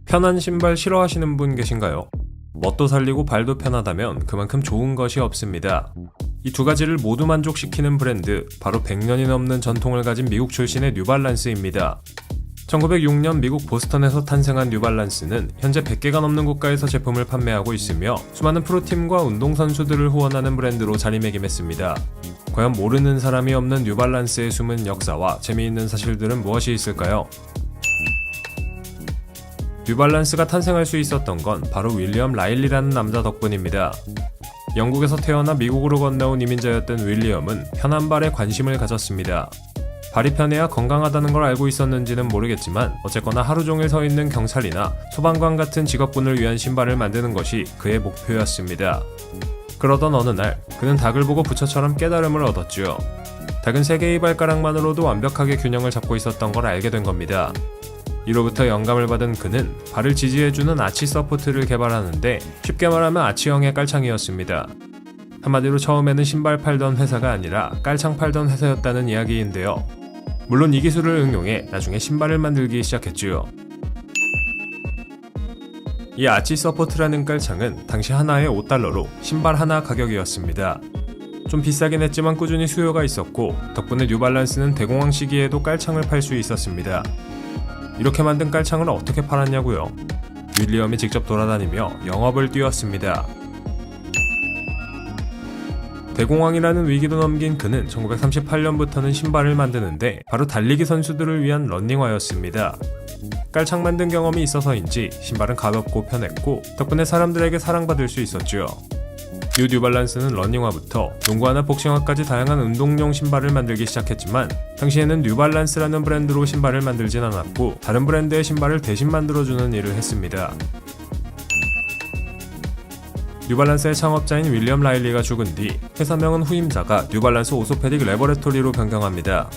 편한 신발 싫어하시는 분 계신가요? 멋도 살리고 발도 편하다면 그만큼 좋은 것이 없습니다. 이 두 가지를 모두 만족시키는 브랜드, 바로 100년이 넘는 전통을 가진 미국 출신의 뉴발란스입니다. 1906년 미국 보스턴에서 탄생한 뉴발란스는 현재 100개가 넘는 국가에서 제품을 판매하고 있으며 수많은 프로팀과 운동선수들을 후원하는 브랜드로 자리매김했습니다. 과연 모르는 사람이 없는 뉴발란스의 숨은 역사와 재미있는 사실들은 무엇이 있을까요? 뉴발란스가 탄생할 수 있었던 건 바로 윌리엄 라일리라는 남자 덕분입니다. 영국에서 태어나 미국으로 건너온 이민자였던 윌리엄은 편한 발에 관심을 가졌습니다. 발이 편해야 건강하다는 걸 알고 있었는지는 모르겠지만 어쨌거나 하루 종일 서 있는 경찰이나 소방관 같은 직업군을 위한 신발을 만드는 것이 그의 목표였습니다. 그러던 어느 날 그는 닭을 보고 부처처럼 깨달음을 얻었죠. 닭은 3개의 발가락만으로도 완벽하게 균형을 잡고 있었던 걸 알게 된 겁니다. 이로부터 영감을 받은 그는 발을 지지해주는 아치 서포트를 개발하는데 쉽게 말하면 아치형의 깔창이었습니다. 한마디로 처음에는 신발 팔던 회사가 아니라 깔창 팔던 회사였다는 이야기인데요. 물론 이 기술을 응용해 나중에 신발을 만들기 시작했죠. 이 아치 서포트라는 깔창은 당시 하나에 $5로 신발 하나 가격이었습니다. 좀 비싸긴 했지만 꾸준히 수요가 있었고 덕분에 뉴발란스는 대공황 시기에도 깔창을 팔 수 있었습니다. 이렇게 만든 깔창을 어떻게 팔았냐고요? 윌리엄이 직접 돌아다니며 영업을 뛰었습니다. 대공황이라는 위기도 넘긴 그는 1938년부터는 신발을 만드는데 바로 달리기 선수들을 위한 러닝화였습니다. 깔창 만든 경험이 있어서인지 신발은 가볍고 편했고 덕분에 사람들에게 사랑받을 수 있었죠. 뉴발란스는 러닝화부터 농구화나 복싱화까지 다양한 운동용 신발을 만들기 시작했지만 당시에는 뉴발란스라는 브랜드로 신발을 만들진 않았고 다른 브랜드의 신발을 대신 만들어주는 일을 했습니다. 뉴발란스의 창업자인 윌리엄 라일리가 죽은 뒤 회사명은 후임자가 뉴발란스 오소페딕 레버레토리로 변경합니다.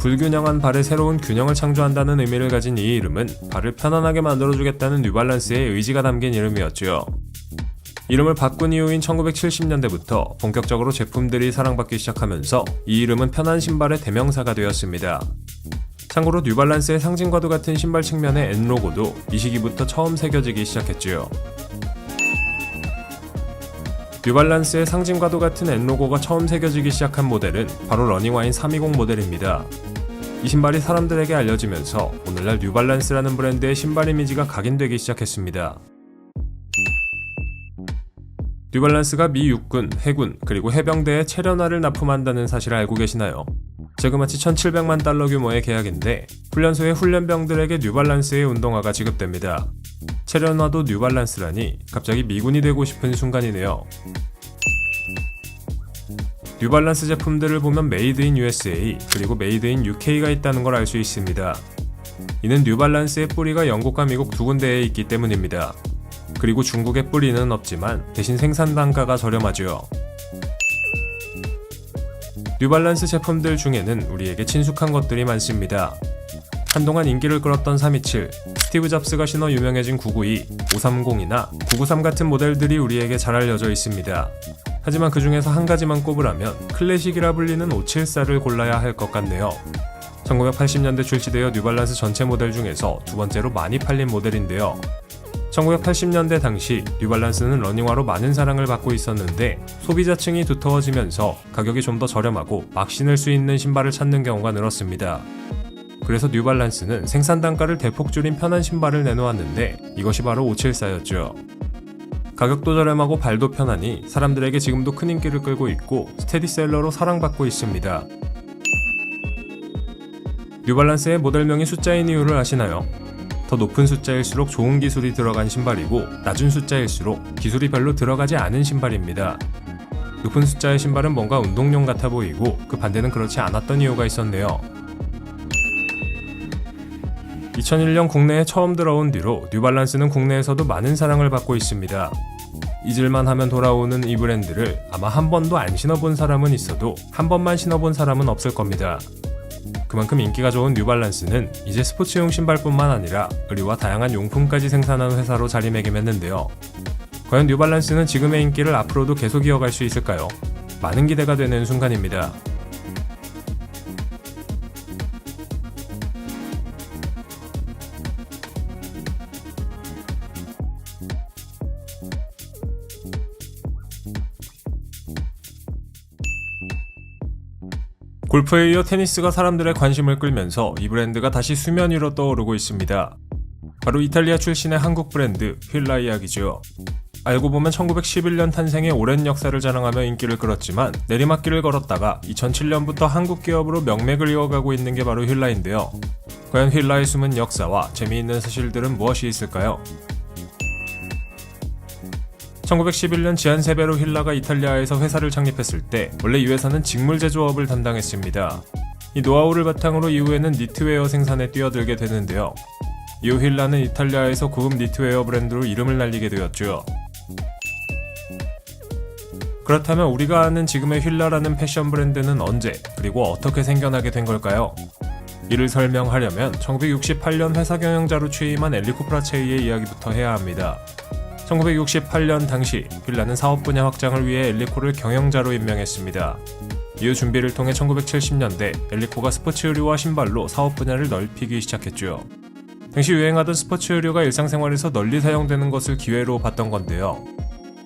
불균형한 발에 새로운 균형을 창조한다는 의미를 가진 이 이름은 발을 편안하게 만들어주겠다는 뉴발란스의 의지가 담긴 이름이었죠. 이름을 바꾼 이후인 1970년대부터 본격적으로 제품들이 사랑받기 시작하면서 이 이름은 편한 신발의 대명사가 되었습니다. 참고로 뉴발란스의 상징과도 같은 신발 측면의 N 로고도 이 시기부터 처음 새겨지기 시작했지요. 뉴발란스의 상징과도 같은 N 로고가 처음 새겨지기 시작한 모델은 바로 러닝화인 320 모델입니다. 이 신발이 사람들에게 알려지면서 오늘날 뉴발란스라는 브랜드의 신발 이미지가 각인되기 시작했습니다. 뉴발란스가 미 육군, 해군, 그리고 해병대에 체련화를 납품한다는 사실을 알고 계시나요? 자그마치 $1,700만 규모의 계약인데 훈련소의 훈련병들에게 뉴발란스의 운동화가 지급됩니다. 체련화도 뉴발란스라니 갑자기 미군이 되고 싶은 순간이네요. 뉴발란스 제품들을 보면 메이드 인 USA 그리고 메이드 인 UK가 있다는 걸 알 수 있습니다. 이는 뉴발란스의 뿌리가 영국과 미국 두 군데에 있기 때문입니다. 그리고 중국의 뿌리는 없지만 대신 생산 단가가 저렴하죠. 뉴발란스 제품들 중에는 우리에게 친숙한 것들이 많습니다. 한동안 인기를 끌었던 327, 스티브 잡스가 신어 유명해진 992, 530이나 993 같은 모델들이 우리에게 잘 알려져 있습니다. 하지만 그 중에서 한 가지만 꼽으라면 클래식이라 불리는 574를 골라야 할 것 같네요. 1980년대 출시되어 뉴발란스 전체 모델 중에서 두 번째로 많이 팔린 모델인데요. 1980년대 당시 뉴발란스는 러닝화로 많은 사랑을 받고 있었는데 소비자층이 두터워지면서 가격이 좀 더 저렴하고 막 신을 수 있는 신발을 찾는 경우가 늘었습니다. 그래서 뉴발란스는 생산 단가를 대폭 줄인 편한 신발을 내놓았는데 이것이 바로 574였죠. 가격도 저렴하고 발도 편하니 사람들에게 지금도 큰 인기를 끌고 있고 스테디셀러로 사랑받고 있습니다. 뉴발란스의 모델명이 숫자인 이유를 아시나요? 더 높은 숫자일수록 좋은 기술이 들어간 신발이고 낮은 숫자일수록 기술이 별로 들어가지 않은 신발입니다. 높은 숫자의 신발은 뭔가 운동용 같아 보이고 그 반대는 그렇지 않았던 이유가 있었네요. 2001년 국내에 처음 들어온 뒤로 뉴발란스는 국내에서도 많은 사랑을 받고 있습니다. 잊을만 하면 돌아오는 이 브랜드를 아마 한 번도 안 신어본 사람은 있어도 한 번만 신어본 사람은 없을 겁니다. 그만큼 인기가 좋은 뉴발란스는 이제 스포츠용 신발뿐만 아니라 의류와 다양한 용품까지 생산하는 회사로 자리매김했는데요. 과연 뉴발란스는 지금의 인기를 앞으로도 계속 이어갈 수 있을까요? 많은 기대가 되는 순간입니다. 골프에 이어 테니스가 사람들의 관심을 끌면서 이 브랜드가 다시 수면 위로 떠오르고 있습니다. 바로 이탈리아 출신의 한국 브랜드 휠라 이야기죠. 알고 보면 1911년 탄생의 오랜 역사를 자랑하며 인기를 끌었지만 내리막길을 걸었다가 2007년부터 한국 기업으로 명맥을 이어가고 있는 게 바로 휠라인데요. 과연 휠라의 숨은 역사와 재미있는 사실들은 무엇이 있을까요? 1911년 지안세베로 휠라가 이탈리아에서 회사를 창립했을 때 원래 이 회사는 직물 제조업을 담당했습니다. 이 노하우를 바탕으로 이후에는 니트웨어 생산에 뛰어들게 되는데요. 이후 휠라는 이탈리아에서 고급 니트웨어 브랜드로 이름을 날리게 되었죠. 그렇다면 우리가 아는 지금의 휠라라는 패션 브랜드는 언제 그리고 어떻게 생겨나게 된 걸까요? 이를 설명하려면 1968년 회사 경영자로 취임한 엘리코 프라체이의 이야기부터 해야 합니다. 1968년 당시 휠라는 사업 분야 확장을 위해 엘리코를 경영자로 임명했습니다. 이후 준비를 통해 1970년대 엘리코가 스포츠 의류와 신발로 사업 분야를 넓히기 시작했죠. 당시 유행하던 스포츠 의류가 일상생활에서 널리 사용되는 것을 기회로 봤던 건데요.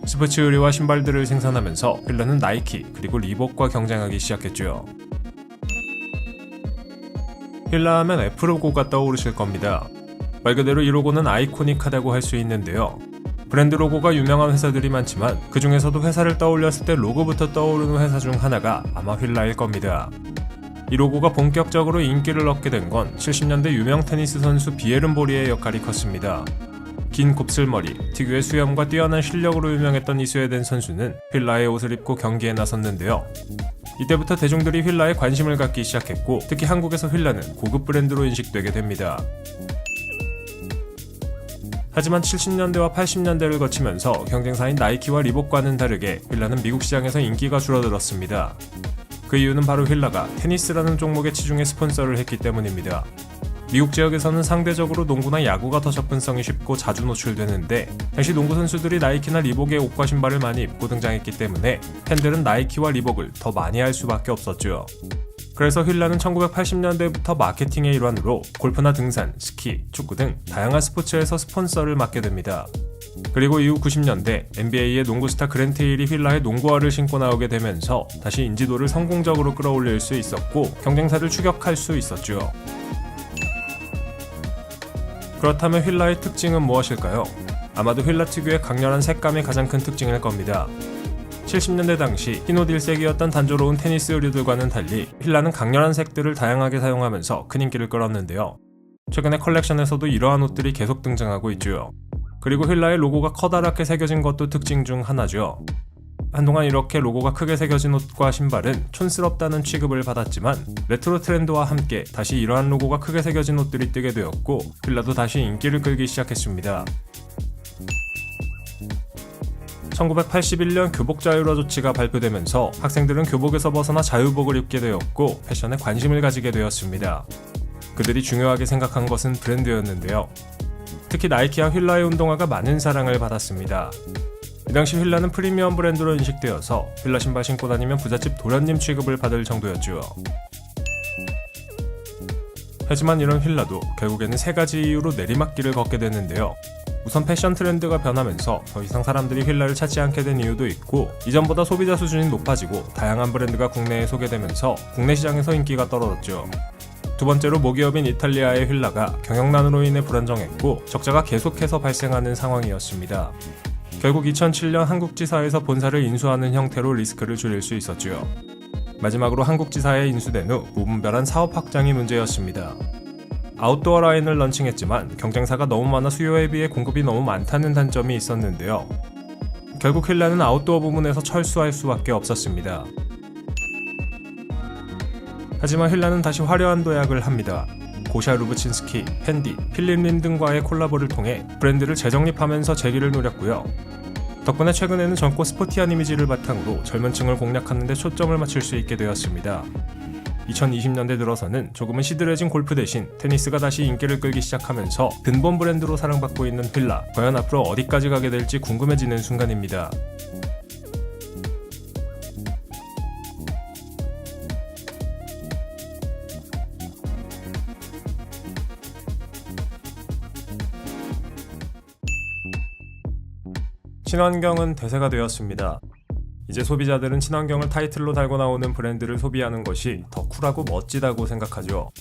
스포츠 의류와 신발들을 생산하면서 휠라는 나이키 그리고 리복과 경쟁하기 시작했죠. 휠라 하면 F 로고가 떠오르실 겁니다. 말 그대로 이 로고는 아이코닉하다고 할 수 있는데요. 브랜드 로고가 유명한 회사들이 많지만 그 중에서도 회사를 떠올렸을 때 로고부터 떠오르는 회사 중 하나가 아마 휠라일 겁니다. 이 로고가 본격적으로 인기를 얻게 된 건 70년대 유명 테니스 선수 비에른보리의 역할이 컸습니다. 긴 곱슬머리, 특유의 수염과 뛰어난 실력으로 유명했던 이 스웨덴 선수는 휠라의 옷을 입고 경기에 나섰는데요. 이때부터 대중들이 휠라에 관심을 갖기 시작했고 특히 한국에서 휠라는 고급 브랜드로 인식되게 됩니다. 하지만 70년대와 80년대를 거치면서 경쟁사인 나이키와 리복과는 다르게 휠라는 미국 시장에서 인기가 줄어들었습니다. 그 이유는 바로 휠라가 테니스라는 종목의 치중에 스폰서를 했기 때문입니다. 미국 지역에서는 상대적으로 농구나 야구가 더 접근성이 쉽고 자주 노출되는데 당시 농구 선수들이 나이키나 리복의 옷과 신발을 많이 입고 등장했기 때문에 팬들은 나이키와 리복을 더 많이 할 수밖에 없었죠. 그래서 휠라는 1980년대부터 마케팅의 일환으로 골프나 등산, 스키, 축구 등 다양한 스포츠에서 스폰서를 맡게 됩니다. 그리고 이후 90년대 NBA의 농구 스타 그랜트 힐이 휠라의 농구화를 신고 나오게 되면서 다시 인지도를 성공적으로 끌어올릴 수 있었고 경쟁사를 추격할 수 있었죠. 그렇다면 휠라의 특징은 무엇일까요? 아마도 휠라 특유의 강렬한 색감이 가장 큰 특징일 겁니다. 70년대 당시 흰옷 일색이었던 단조로운 테니스 의류들과는 달리 휠라는 강렬한 색들을 다양하게 사용하면서 큰 인기를 끌었는데요. 최근에 컬렉션에서도 이러한 옷들이 계속 등장하고 있죠. 그리고 휠라의 로고가 커다랗게 새겨진 것도 특징 중 하나죠. 한동안 이렇게 로고가 크게 새겨진 옷과 신발은 촌스럽다는 취급을 받았지만 레트로 트렌드와 함께 다시 이러한 로고가 크게 새겨진 옷들이 뜨게 되었고 휠라도 다시 인기를 끌기 시작했습니다. 1981년 교복 자율화 조치가 발표되면서 학생들은 교복에서 벗어나 자유복을 입게 되었고 패션에 관심을 가지게 되었습니다. 그들이 중요하게 생각한 것은 브랜드였는데요. 특히 나이키와 휠라의 운동화가 많은 사랑을 받았습니다. 이 당시 휠라는 프리미엄 브랜드로 인식되어서 휠라 신발 신고 다니면 부잣집 도련님 취급을 받을 정도였죠. 하지만 이런 휠라도 결국에는 세 가지 이유로 내리막길을 걷게 되는데요. 우선 패션 트렌드가 변하면서 더 이상 사람들이 휠라를 찾지 않게 된 이유도 있고 이전보다 소비자 수준이 높아지고 다양한 브랜드가 국내에 소개되면서 국내 시장에서 인기가 떨어졌죠. 두 번째로 모기업인 이탈리아의 휠라가 경영난으로 인해 불안정했고 적자가 계속해서 발생하는 상황이었습니다. 결국 2007년 한국지사에서 본사를 인수하는 형태로 리스크를 줄일 수 있었죠. 마지막으로 한국지사에 인수된 후 무분별한 사업 확장이 문제였습니다. 아웃도어 라인을 런칭했지만 경쟁사가 너무 많아 수요에 비해 공급이 너무 많다는 단점이 있었는데요. 결국 휠라는 아웃도어 부문에서 철수할 수밖에 없었습니다. 하지만 휠라는 다시 화려한 도약을 합니다. 고샤 루브친스키, 펜디, 필립 린 등과의 콜라보를 통해 브랜드를 재정립하면서 재기를 노렸고요. 덕분에 최근에는 젊고 스포티한 이미지를 바탕으로 젊은 층을 공략하는 데 초점을 맞출 수 있게 되었습니다. 2020년대 들어서는 조금은 시들해진 골프 대신 테니스가 다시 인기를 끌기 시작하면서 근본 브랜드로 사랑받고 있는 휠라, 과연 앞으로 어디까지 가게 될지 궁금해지는 순간입니다. 친환경은 대세가 되었습니다. 이제 소비자들은 친환경을 타이틀로 달고 나오는 브랜드를 소비하는 것이 더 쿨하고 멋지다고 생각하죠.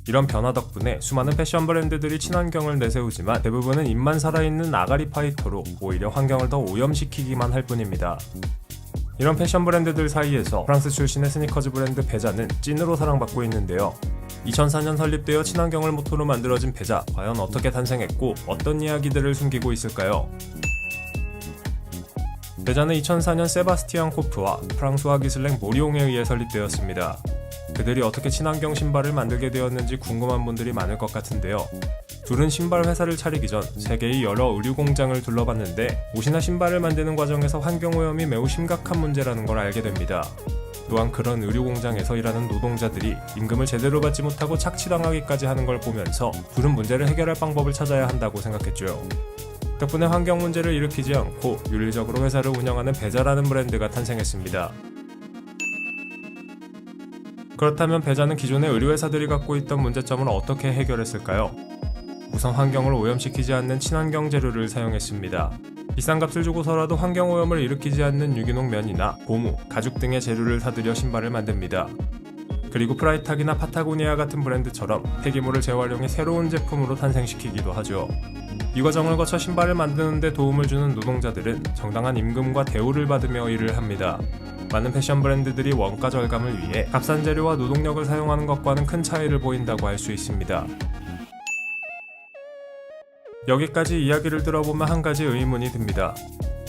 이런 변화 덕분에 수많은 패션 브랜드들이 친환경을 내세우지만 대부분은 입만 살아있는 아가리 파이터로 오히려 환경을 더 오염시키기만 할 뿐입니다. 이런 패션 브랜드들 사이에서 프랑스 출신의 스니커즈 브랜드 베자는 찐으로 사랑받고 있는데요. 2004년 설립되어 친환경을 모토로 만들어진 베자, 과연 어떻게 탄생했고 어떤 이야기들을 숨기고 있을까요? 베자는 2004년 세바스티앙 코프와 프랑수와 기슬랭 모리옹에 의해 설립되었습니다. 그들이 어떻게 친환경 신발을 만들게 되었는지 궁금한 분들이 많을 것 같은데요. 둘은 신발 회사를 차리기 전 세계의 여러 의류 공장을 둘러봤는데 옷이나 신발을 만드는 과정에서 환경오염이 매우 심각한 문제라는 걸 알게 됩니다. 또한 그런 의류 공장에서 일하는 노동자들이 임금을 제대로 받지 못하고 착취당하기까지 하는 걸 보면서 둘은 문제를 해결할 방법을 찾아야 한다고 생각했죠. 덕분에 환경 문제를 일으키지 않고 윤리적으로 회사를 운영하는 베자라는 브랜드가 탄생했습니다. 그렇다면 베자는 기존의 의류회사들이 갖고 있던 문제점을 어떻게 해결했을까요? 우선 환경을 오염시키지 않는 친환경 재료를 사용했습니다. 비싼 값을 주고서라도 환경오염을 일으키지 않는 유기농 면이나 고무, 가죽 등의 재료를 사들여 신발을 만듭니다. 그리고 프라이탁이나 파타고니아 같은 브랜드처럼 폐기물을 재활용해 새로운 제품으로 탄생시키기도 하죠. 이 과정을 거쳐 신발을 만드는 데 도움을 주는 노동자들은 정당한 임금과 대우를 받으며 일을 합니다. 많은 패션 브랜드들이 원가 절감을 위해 값싼 재료와 노동력을 사용하는 것과는 큰 차이를 보인다고 할 수 있습니다. 여기까지 이야기를 들어보면 한 가지 의문이 듭니다.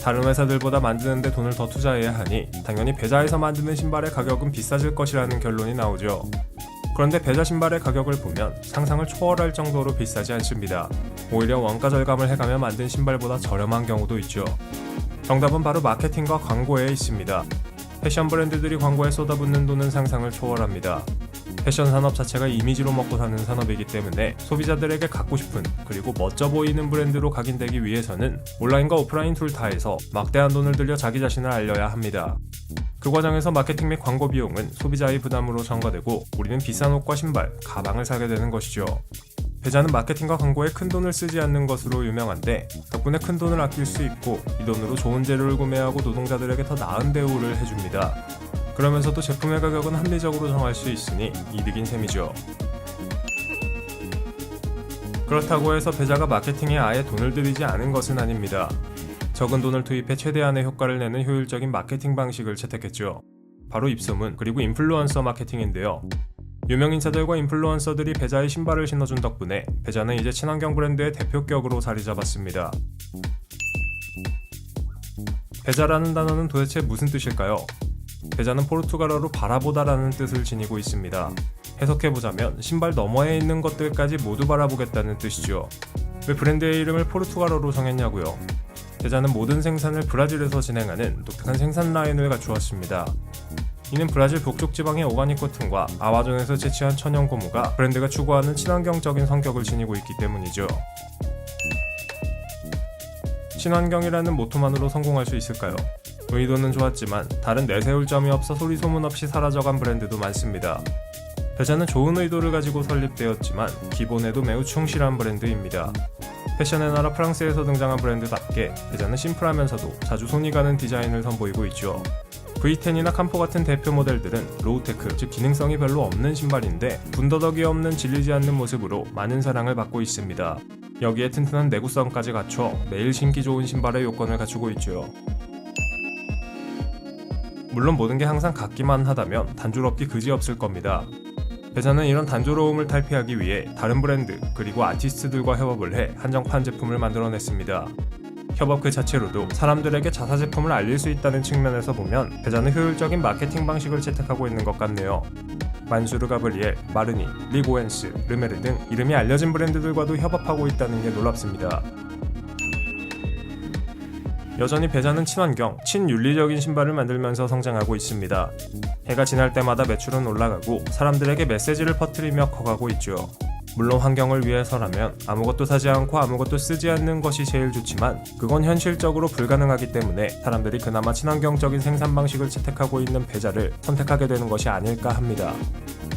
다른 회사들보다 만드는 데 돈을 더 투자해야 하니 당연히 베자에서 만드는 신발의 가격은 비싸질 것이라는 결론이 나오죠. 그런데 베자 신발의 가격을 보면 상상을 초월할 정도로 비싸지 않습니다. 오히려 원가 절감을 해가며 만든 신발보다 저렴한 경우도 있죠. 정답은 바로 마케팅과 광고에 있습니다. 패션 브랜드들이 광고에 쏟아붓는 돈은 상상을 초월합니다. 패션 산업 자체가 이미지로 먹고 사는 산업이기 때문에 소비자들에게 갖고 싶은 그리고 멋져 보이는 브랜드로 각인되기 위해서는 온라인과 오프라인 둘 다에서 막대한 돈을 들여 자기 자신을 알려야 합니다. 그 과정에서 마케팅 및 광고 비용은 소비자의 부담으로 전가되고 우리는 비싼 옷과 신발, 가방을 사게 되는 것이죠. 베자는 마케팅과 광고에 큰 돈을 쓰지 않는 것으로 유명한데 덕분에 큰 돈을 아낄 수 있고 이 돈으로 좋은 재료를 구매하고 노동자들에게 더 나은 대우를 해줍니다. 그러면서도 제품의 가격은 합리적으로 정할 수 있으니 이득인 셈이죠. 그렇다고 해서 베자가 마케팅에 아예 돈을 들이지 않은 것은 아닙니다. 적은 돈을 투입해 최대한의 효과를 내는 효율적인 마케팅 방식을 채택했죠. 바로 입소문 그리고 인플루언서 마케팅인데요. 유명 인사들과 인플루언서들이 베자의 신발을 신어준 덕분에 베자는 이제 친환경 브랜드의 대표격으로 자리 잡았습니다. 베자라는 단어는 도대체 무슨 뜻일까요? 베자는 포르투갈어로 바라보다라는 뜻을 지니고 있습니다. 해석해보자면 신발 너머에 있는 것들까지 모두 바라보겠다는 뜻이죠. 왜 브랜드의 이름을 포르투갈어로 정했냐고요? 베자는 모든 생산을 브라질에서 진행하는 독특한 생산 라인을 갖추었습니다. 이는 브라질 북쪽 지방의 오가닉 코튼과 아마존에서 채취한 천연 고무가 브랜드가 추구하는 친환경적인 성격을 지니고 있기 때문이죠. 친환경이라는 모토만으로 성공할 수 있을까요? 의도는 좋았지만 다른 내세울 점이 없어 소리 소문 없이 사라져간 브랜드도 많습니다. 베자는 좋은 의도를 가지고 설립되었지만 기본에도 매우 충실한 브랜드입니다. 패션의 나라 프랑스에서 등장한 브랜드답게 베자는 심플하면서도 자주 손이 가는 디자인을 선보이고 있죠. V10이나 캄포 같은 대표 모델들은 로우테크, 즉 기능성이 별로 없는 신발인데 군더더기 없는 질리지 않는 모습으로 많은 사랑을 받고 있습니다. 여기에 튼튼한 내구성까지 갖춰 매일 신기 좋은 신발의 요건을 갖추고 있죠. 물론 모든 게 항상 같기만 하다면 단조롭기 그지없을 겁니다. 베자는 이런 단조로움을 탈피하기 위해 다른 브랜드 그리고 아티스트들과 협업을 해 한정판 제품을 만들어냈습니다. 협업 그 자체로도 사람들에게 자사 제품을 알릴 수 있다는 측면에서 보면 베자는 효율적인 마케팅 방식을 채택하고 있는 것 같네요. 만수르 가브리엘, 마르니, 리고엔스, 르메르 등 이름이 알려진 브랜드들과도 협업하고 있다는 게 놀랍습니다. 여전히 베자는 친환경, 친윤리적인 신발을 만들면서 성장하고 있습니다. 해가 지날 때마다 매출은 올라가고 사람들에게 메시지를 퍼뜨리며 커가고 있죠. 물론 환경을 위해서라면 아무것도 사지 않고 아무것도 쓰지 않는 것이 제일 좋지만 그건 현실적으로 불가능하기 때문에 사람들이 그나마 친환경적인 생산 방식을 채택하고 있는 베자를 선택하게 되는 것이 아닐까 합니다.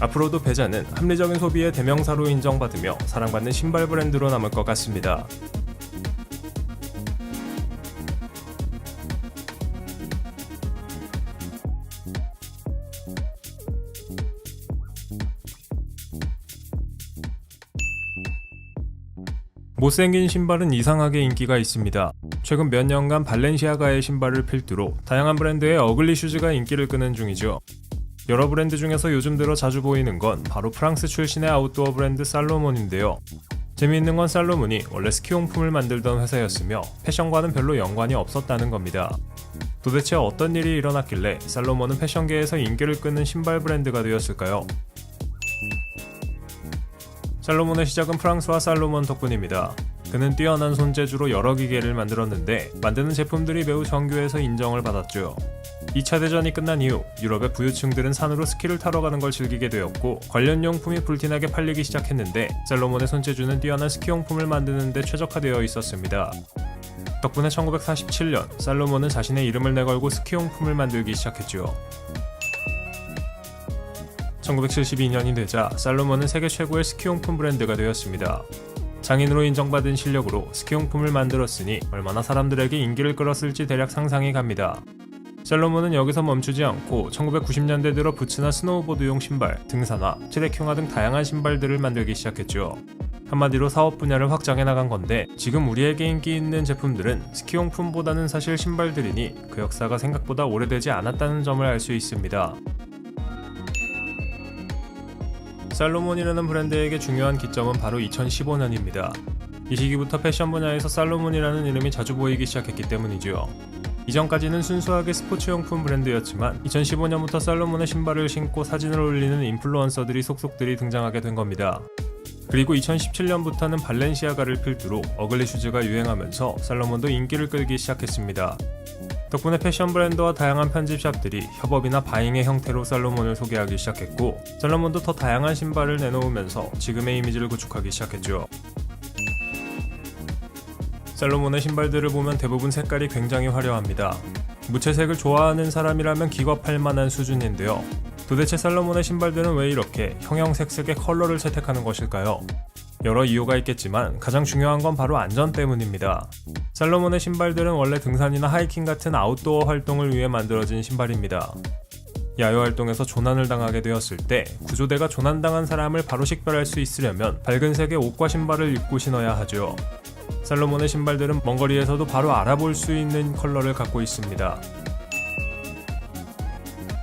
앞으로도 베자는 합리적인 소비의 대명사로 인정받으며 사랑받는 신발 브랜드로 남을 것 같습니다. 못생긴 신발은 이상하게 인기가 있습니다. 최근 몇 년간 발렌시아가의 신발을 필두로 다양한 브랜드의 어글리 슈즈가 인기를 끄는 중이죠. 여러 브랜드 중에서 요즘 들어 자주 보이는 건 바로 프랑스 출신의 아웃도어 브랜드 살로몬인데요. 재미있는 건 살로몬이 원래 스키용품을 만들던 회사였으며 패션과는 별로 연관이 없었다는 겁니다. 도대체 어떤 일이 일어났길래 살로몬은 패션계에서 인기를 끄는 신발 브랜드가 되었을까요? 살로몬의 시작은 프랑스와 살로몬 덕분입니다. 그는 뛰어난 손재주로 여러 기계를 만들었는데 만드는 제품들이 매우 정교해서 인정을 받았죠. 2차 대전이 끝난 이후 유럽의 부유층들은 산으로 스키를 타러 가는 걸 즐기게 되었고 관련 용품이 불티나게 팔리기 시작했는데 살로몬의 손재주는 뛰어난 스키용품을 만드는 데 최적화되어 있었습니다. 덕분에 1947년 살로몬은 자신의 이름을 내걸고 스키용품을 만들기 시작했죠. 1972년이 되자 살로몬은 세계 최고의 스키용품 브랜드가 되었습니다. 장인으로 인정받은 실력으로 스키용품을 만들었으니 얼마나 사람들에게 인기를 끌었을지 대략 상상이 갑니다. 살로몬은 여기서 멈추지 않고 1990년대 들어 부츠나 스노우보드용 신발, 등산화, 트레킹화 등 다양한 신발들을 만들기 시작했죠. 한마디로 사업 분야를 확장해 나간 건데 지금 우리에게 인기 있는 제품들은 스키용품보다는 사실 신발들이니 그 역사가 생각보다 오래되지 않았다는 점을 알 수 있습니다. 살로몬이라는 브랜드에게 중요한 기점은 바로 2015년입니다. 이 시기부터 패션 분야에서 살로몬이라는 이름이 자주 보이기 시작했기 때문이죠. 이전까지는 순수하게 스포츠용품 브랜드였지만 2015년부터 살로몬의 신발을 신고 사진을 올리는 인플루언서들이 속속들이 등장하게 된 겁니다. 그리고 2017년부터는 발렌시아가를 필두로 어글리 슈즈가 유행하면서 살로몬도 인기를 끌기 시작했습니다. 덕분에 패션 브랜드와 다양한 편집샵들이 협업이나 바잉의 형태로 살로몬을 소개하기 시작했고 살로몬도 더 다양한 신발을 내놓으면서 지금의 이미지를 구축하기 시작했죠. 살로몬의 신발들을 보면 대부분 색깔이 굉장히 화려합니다. 무채색을 좋아하는 사람이라면 기겁할 만한 수준인데요. 도대체 살로몬의 신발들은 왜 이렇게 형형색색의 컬러를 채택하는 것일까요? 여러 이유가 있겠지만 가장 중요한 건 바로 안전 때문입니다. 살로몬의 신발들은 원래 등산이나 하이킹 같은 아웃도어 활동을 위해 만들어진 신발입니다. 야외 활동에서 조난을 당하게 되었을 때 구조대가 조난당한 사람을 바로 식별할 수 있으려면 밝은 색의 옷과 신발을 입고 신어야 하죠. 살로몬의 신발들은 먼 거리에서도 바로 알아볼 수 있는 컬러를 갖고 있습니다.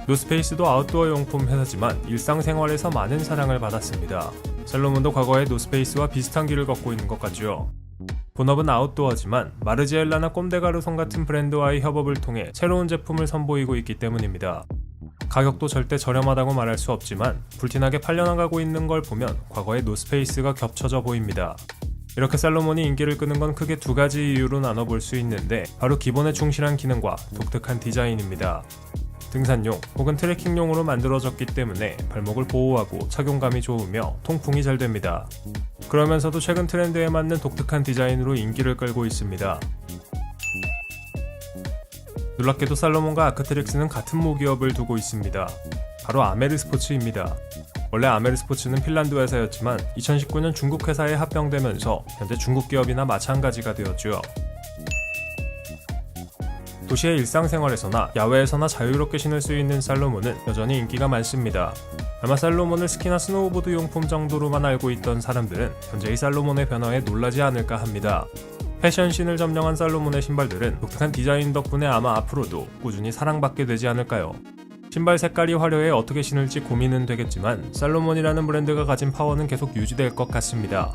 노스페이스도 아웃도어 용품 회사지만 일상생활에서 많은 사랑을 받았습니다. 살로몬도 과거에 노스페이스와 비슷한 길을 걷고 있는 것 같죠. 본업은 아웃도어지만 마르지엘라나 꼼데가르송 같은 브랜드와의 협업을 통해 새로운 제품을 선보이고 있기 때문입니다. 가격도 절대 저렴하다고 말할 수 없지만 불티나게 팔려나가고 있는 걸 보면 과거의 노스페이스가 겹쳐져 보입니다. 이렇게 살로몬이 인기를 끄는 건 크게 두 가지 이유로 나눠볼 수 있는데 바로 기본에 충실한 기능과 독특한 디자인입니다. 등산용 혹은 트레킹용으로 만들어졌기 때문에 발목을 보호하고 착용감이 좋으며 통풍이 잘 됩니다. 그러면서도 최근 트렌드에 맞는 독특한 디자인으로 인기를 끌고 있습니다. 놀랍게도 살로몬과 아크트릭스는 같은 모기업을 두고 있습니다. 바로 아메르 스포츠입니다. 원래 아메르 스포츠는 핀란드 회사였지만 2019년 중국 회사에 합병되면서 현재 중국 기업이나 마찬가지가 되었죠. 도시의 일상생활에서나 야외에서나 자유롭게 신을 수 있는 살로몬은 여전히 인기가 많습니다. 아마 살로몬을 스키나 스노우보드 용품 정도로만 알고 있던 사람들은 현재의 살로몬의 변화에 놀라지 않을까 합니다. 패션씬을 점령한 살로몬의 신발들은 독특한 디자인 덕분에 아마 앞으로도 꾸준히 사랑받게 되지 않을까요? 신발 색깔이 화려해 어떻게 신을지 고민은 되겠지만 살로몬이라는 브랜드가 가진 파워는 계속 유지될 것 같습니다.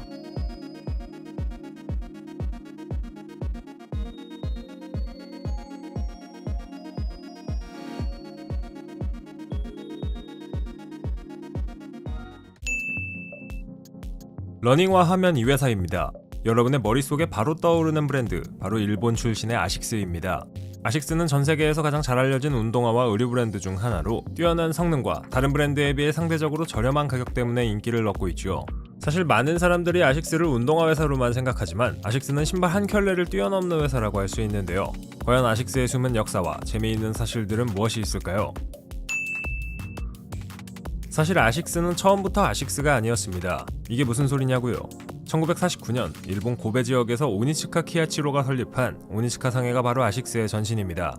러닝화 하면 이 회사입니다. 여러분의 머릿속에 바로 떠오르는 브랜드, 바로 일본 출신의 아식스입니다. 아식스는 전 세계에서 가장 잘 알려진 운동화와 의류 브랜드 중 하나로 뛰어난 성능과 다른 브랜드에 비해 상대적으로 저렴한 가격 때문에 인기를 얻고 있죠. 사실 많은 사람들이 아식스를 운동화 회사로만 생각하지만 아식스는 신발 한 켤레를 뛰어넘는 회사라고 할 수 있는데요. 과연 아식스의 숨은 역사와 재미있는 사실들은 무엇이 있을까요? 사실 아식스는 처음부터 아식스가 아니었습니다. 이게 무슨 소리냐고요? 1949년 일본 고베 지역에서 오니츠카 키야치로가 설립한 오니츠카 상해가 바로 아식스의 전신입니다.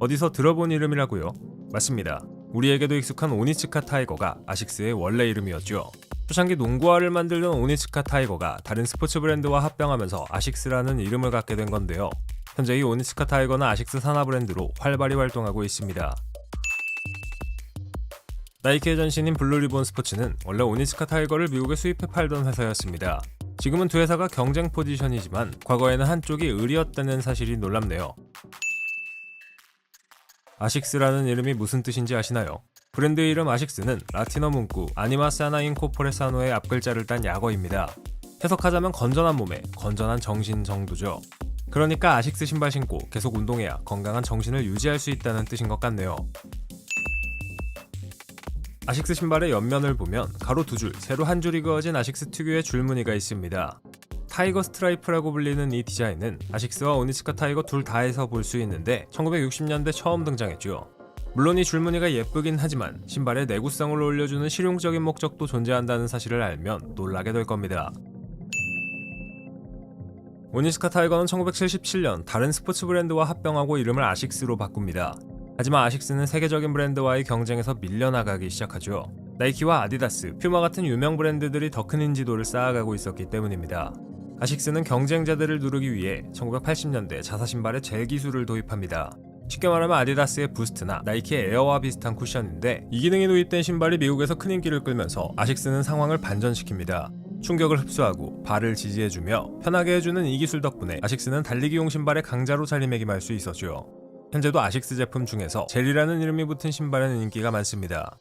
어디서 들어본 이름이라고요? 맞습니다. 우리에게도 익숙한 오니츠카 타이거가 아식스의 원래 이름이었죠. 초창기 농구화를 만들던 오니츠카 타이거가 다른 스포츠 브랜드와 합병하면서 아식스라는 이름을 갖게 된 건데요. 현재 이 오니츠카 타이거는 아식스 산하 브랜드로 활발히 활동하고 있습니다. 나이키의 전신인 블루리본 스포츠는 원래 오니츠카 타이거를 미국에 수입해 팔던 회사였습니다. 지금은 두 회사가 경쟁 포지션이지만 과거에는 한쪽이 을이었다는 사실이 놀랍네요. 아식스라는 이름이 무슨 뜻인지 아시나요? 브랜드 이름 아식스는 라틴어 문구 아니마 사나 인코포레 사노의 앞글자를 딴 약어입니다. 해석하자면 건전한 몸에 건전한 정신 정도죠. 그러니까 아식스 신발 신고 계속 운동해야 건강한 정신을 유지할 수 있다는 뜻인 것 같네요. 아식스 신발의 옆면을 보면 가로 두 줄, 세로 한 줄이 그어진 아식스 특유의 줄무늬가 있습니다. 타이거 스트라이프라고 불리는 이 디자인은 아식스와 오니츠카 타이거 둘 다에서 볼 수 있는데 1960년대 처음 등장했죠. 물론 이 줄무늬가 예쁘긴 하지만 신발의 내구성을 올려주는 실용적인 목적도 존재한다는 사실을 알면 놀라게 될 겁니다. 오니츠카 타이거는 1977년 다른 스포츠 브랜드와 합병하고 이름을 아식스로 바꿉니다. 하지만 아식스는 세계적인 브랜드와의 경쟁에서 밀려나가기 시작하죠. 나이키와 아디다스, 퓨마 같은 유명 브랜드들이 더 큰 인지도를 쌓아가고 있었기 때문입니다. 아식스는 경쟁자들을 누르기 위해 1980년대 자사 신발에 젤 기술을 도입합니다. 쉽게 말하면 아디다스의 부스트나 나이키의 에어와 비슷한 쿠션인데 이 기능이 도입된 신발이 미국에서 큰 인기를 끌면서 아식스는 상황을 반전시킵니다. 충격을 흡수하고 발을 지지해주며 편하게 해주는 이 기술 덕분에 아식스는 달리기용 신발의 강자로 자리매김할 수 있었죠. 현재도 아식스 제품 중에서 젤이라는 이름이 붙은 신발에는 인기가 많습니다.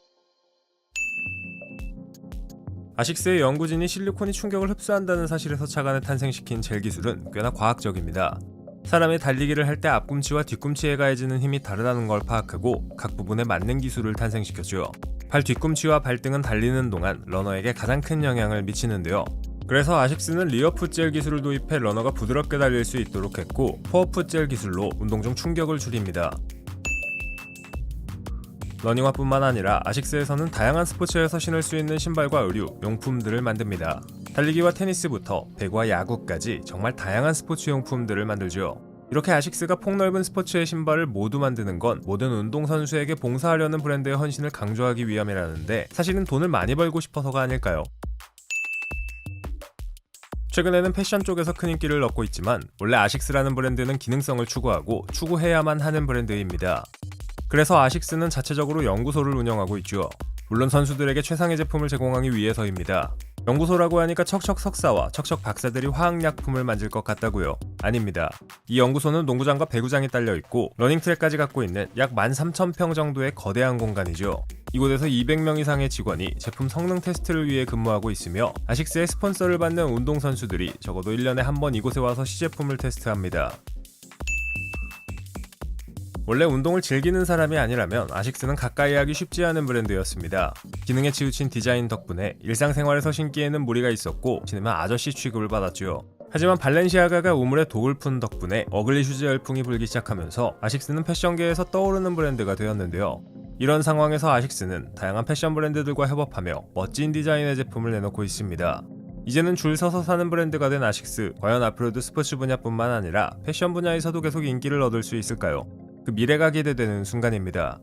아식스의 연구진이 실리콘이 충격을 흡수한다는 사실에서 착안을 탄생시킨 젤 기술은 꽤나 과학적입니다. 사람이 달리기를 할 때 앞꿈치와 뒤꿈치에 가해지는 힘이 다르다는 걸 파악하고 각 부분에 맞는 기술을 탄생시켰죠. 발 뒤꿈치와 발등은 달리는 동안 러너에게 가장 큰 영향을 미치는데요. 그래서 아식스는 리어풋 젤 기술을 도입해 러너가 부드럽게 달릴 수 있도록 했고 포어풋 젤 기술로 운동 중 충격을 줄입니다. 러닝화뿐만 아니라 아식스에서는 다양한 스포츠에서 신을 수 있는 신발과 의류, 용품들을 만듭니다. 달리기와 테니스부터 배구와 야구까지 정말 다양한 스포츠 용품들을 만들죠. 이렇게 아식스가 폭넓은 스포츠의 신발을 모두 만드는 건 모든 운동선수에게 봉사하려는 브랜드의 헌신을 강조하기 위함이라는데 사실은 돈을 많이 벌고 싶어서가 아닐까요? 최근에는 패션 쪽에서 큰 인기를 얻고 있지만 원래 아식스라는 브랜드는 기능성을 추구하고 추구해야만 하는 브랜드입니다. 그래서 아식스는 자체적으로 연구소를 운영하고 있죠. 물론 선수들에게 최상의 제품을 제공하기 위해서입니다. 연구소라고 하니까 척척 석사와 척척 박사들이 화학약품을 만들 것 같다고요? 아닙니다. 이 연구소는 농구장과 배구장이 딸려있고 러닝트랙까지 갖고 있는 약 13,000평 정도의 거대한 공간이죠. 이곳에서 200명 이상의 직원이 제품 성능 테스트를 위해 근무하고 있으며 아식스의 스폰서를 받는 운동선수들이 적어도 1년에 한 번 이곳에 와서 시제품을 테스트합니다. 원래 운동을 즐기는 사람이 아니라면 아식스는 가까이 하기 쉽지 않은 브랜드였습니다. 기능에 치우친 디자인 덕분에 일상생활에서 신기에는 무리가 있었고 신으면 아저씨 취급을 받았죠. 하지만 발렌시아가가 우물에 독을 푼 덕분에 어글리 슈즈 열풍이 불기 시작하면서 아식스는 패션계에서 떠오르는 브랜드가 되었는데요. 이런 상황에서 아식스는 다양한 패션 브랜드들과 협업하며 멋진 디자인의 제품을 내놓고 있습니다. 이제는 줄 서서 사는 브랜드가 된 아식스, 과연 앞으로도 스포츠 분야뿐만 아니라 패션 분야에서도 계속 인기를 얻을 수 있을까요? 그 미래가 기대되는 순간입니다.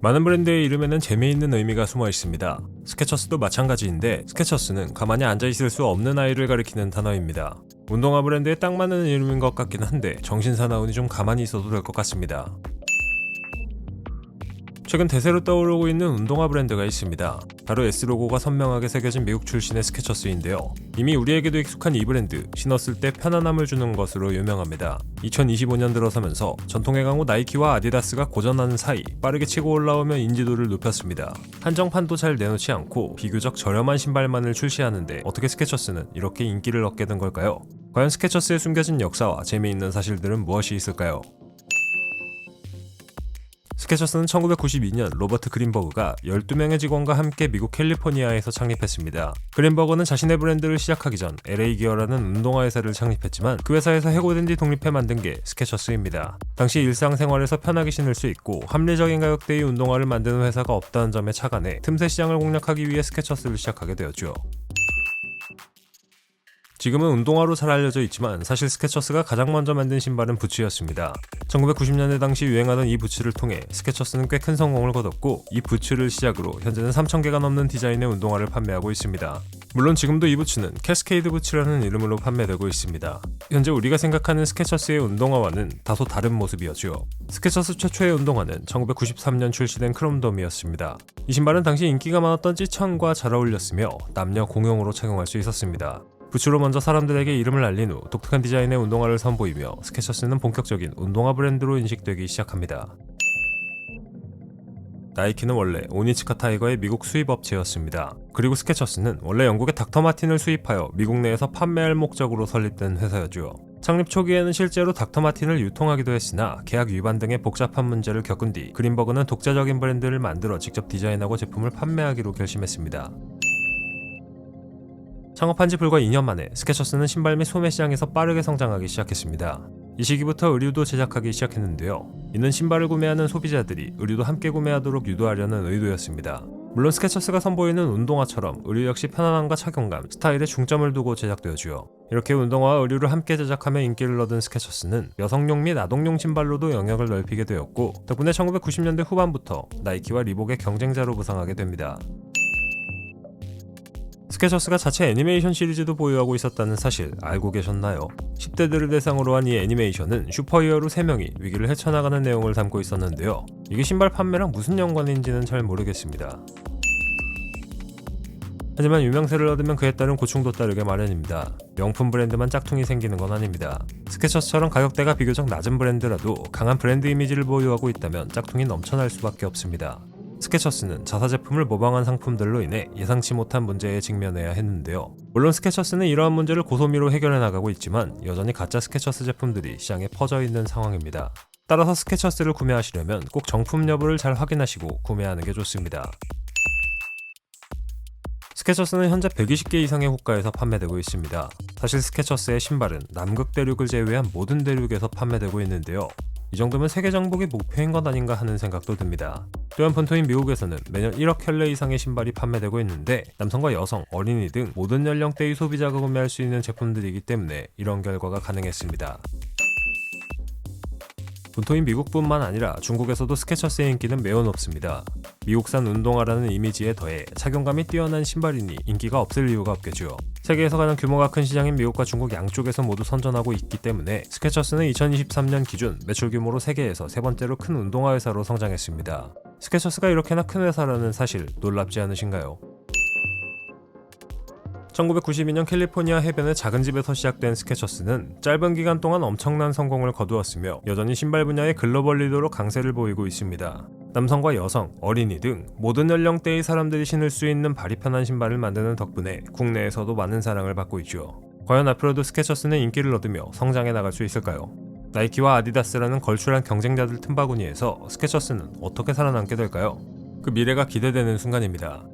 많은 브랜드의 이름에는 재미있는 의미가 숨어 있습니다. 스케쳐스도 마찬가지인데 스케쳐스는 가만히 앉아있을 수 없는 아이를 가리키는 단어입니다. 운동화 브랜드에 딱 맞는 이름인 것 같긴 한데 정신사나운이 좀 가만히 있어도 될 것 같습니다. 최근 대세로 떠오르고 있는 운동화 브랜드가 있습니다. 바로 S로고가 선명하게 새겨진 미국 출신의 스케쳐스인데요. 이미 우리에게도 익숙한 이 브랜드, 신었을 때 편안함을 주는 것으로 유명합니다. 2025년 들어서면서 전통의 강호 나이키와 아디다스가 고전하는 사이 빠르게 치고 올라오며 인지도를 높였습니다. 한정판도 잘 내놓지 않고 비교적 저렴한 신발만을 출시하는데 어떻게 스케쳐스는 이렇게 인기를 얻게 된 걸까요? 과연 스케쳐스에 숨겨진 역사와 재미있는 사실들은 무엇이 있을까요? 스케쳐스는 1992년 로버트 그린버그가 12명의 직원과 함께 미국 캘리포니아에서 창립했습니다. 그린버그는 자신의 브랜드를 시작하기 전 LA 기어라는 운동화 회사를 창립했지만 그 회사에서 해고된 뒤 독립해 만든 게 스케쳐스입니다. 당시 일상생활에서 편하게 신을 수 있고 합리적인 가격대의 운동화를 만드는 회사가 없다는 점에 착안해 틈새 시장을 공략하기 위해 스케쳐스를 시작하게 되었죠. 지금은 운동화로 잘 알려져 있지만 사실 스케쳐스가 가장 먼저 만든 신발은 부츠였습니다. 1990년대 당시 유행하던 이 부츠를 통해 스케쳐스는 꽤 큰 성공을 거뒀고 이 부츠를 시작으로 현재는 3,000개가 넘는 디자인의 운동화를 판매하고 있습니다. 물론 지금도 이 부츠는 캐스케이드 부츠라는 이름으로 판매되고 있습니다. 현재 우리가 생각하는 스케쳐스의 운동화와는 다소 다른 모습이었죠. 스케쳐스 최초의 운동화는 1993년 출시된 크롬돔이었습니다. 이 신발은 당시 인기가 많았던 찌천과 잘 어울렸으며 남녀 공용으로 착용할 수 있었습니다. 부츠로 먼저 사람들에게 이름을 알린 후 독특한 디자인의 운동화를 선보이며 스케쳐스는 본격적인 운동화 브랜드로 인식되기 시작합니다. 나이키는 원래 오니츠카 타이거의 미국 수입 업체였습니다. 그리고 스케쳐스는 원래 영국의 닥터 마틴을 수입하여 미국 내에서 판매할 목적으로 설립된 회사였죠. 창립 초기에는 실제로 닥터 마틴을 유통하기도 했으나 계약 위반 등의 복잡한 문제를 겪은 뒤 그린버그는 독자적인 브랜드를 만들어 직접 디자인하고 제품을 판매하기로 결심했습니다. 창업한 지 불과 2년 만에 스케쳐스는 신발 및 소매 시장에서 빠르게 성장하기 시작했습니다. 이 시기부터 의류도 제작하기 시작했는데요. 이는 신발을 구매하는 소비자들이 의류도 함께 구매하도록 유도하려는 의도였습니다. 물론 스케쳐스가 선보이는 운동화처럼 의류 역시 편안함과 착용감, 스타일에 중점을 두고 제작되었지요. 이렇게 운동화와 의류를 함께 제작하며 인기를 얻은 스케쳐스는 여성용 및 아동용 신발로도 영역을 넓히게 되었고 덕분에 1990년대 후반부터 나이키와 리복의 경쟁자로 부상하게 됩니다. 스케쳐스가 자체 애니메이션 시리즈도 보유하고 있었다는 사실 알고 계셨나요? 10대들을 대상으로 한 이 애니메이션은 슈퍼히어로 3명이 위기를 헤쳐나가는 내용을 담고 있었는데요. 이게 신발 판매랑 무슨 연관인지는 잘 모르겠습니다. 하지만 유명세를 얻으면 그에 따른 고충도 따르게 마련입니다. 명품 브랜드만 짝퉁이 생기는 건 아닙니다. 스케쳐스처럼 가격대가 비교적 낮은 브랜드라도 강한 브랜드 이미지를 보유하고 있다면 짝퉁이 넘쳐날 수밖에 없습니다. 스케쳐스는 자사 제품을 모방한 상품들로 인해 예상치 못한 문제에 직면해야 했는데요. 물론 스케쳐스는 이러한 문제를 고소미로 해결해 나가고 있지만 여전히 가짜 스케쳐스 제품들이 시장에 퍼져 있는 상황입니다. 따라서 스케쳐스를 구매하시려면 꼭 정품 여부를 잘 확인하시고 구매하는 게 좋습니다. 스케쳐스는 현재 120개 이상의 호가에서 판매되고 있습니다. 사실 스케쳐스의 신발은 남극 대륙을 제외한 모든 대륙에서 판매되고 있는데요. 이 정도면 세계 정복이 목표인 것 아닌가 하는 생각도 듭니다. 또한 본토인 미국에서는 매년 1억 켤레 이상의 신발이 판매되고 있는데 남성과 여성, 어린이 등 모든 연령대의 소비자가 구매할 수 있는 제품들이기 때문에 이런 결과가 가능했습니다. 본토인 미국뿐만 아니라 중국에서도 스케쳐스의 인기는 매우 높습니다. 미국산 운동화라는 이미지에 더해 착용감이 뛰어난 신발이니 인기가 없을 이유가 없겠죠. 세계에서 가장 규모가 큰 시장인 미국과 중국 양쪽에서 모두 선전하고 있기 때문에 스케쳐스는 2023년 기준 매출 규모로 세계에서 세 번째로 큰 운동화 회사로 성장했습니다. 스케쳐스가 이렇게나 큰 회사라는 사실 놀랍지 않으신가요? 1992년 캘리포니아 해변의 작은 집에서 시작된 스케쳐스는 짧은 기간 동안 엄청난 성공을 거두었으며 여전히 신발 분야의 글로벌 리더로 강세를 보이고 있습니다. 남성과 여성, 어린이 등 모든 연령대의 사람들이 신을 수 있는 발이 편한 신발을 만드는 덕분에 국내에서도 많은 사랑을 받고 있죠. 과연 앞으로도 스케쳐스는 인기를 얻으며 성장해 나갈 수 있을까요? 나이키와 아디다스라는 걸출한 경쟁자들 틈바구니에서 스케쳐스는 어떻게 살아남게 될까요? 그 미래가 기대되는 순간입니다.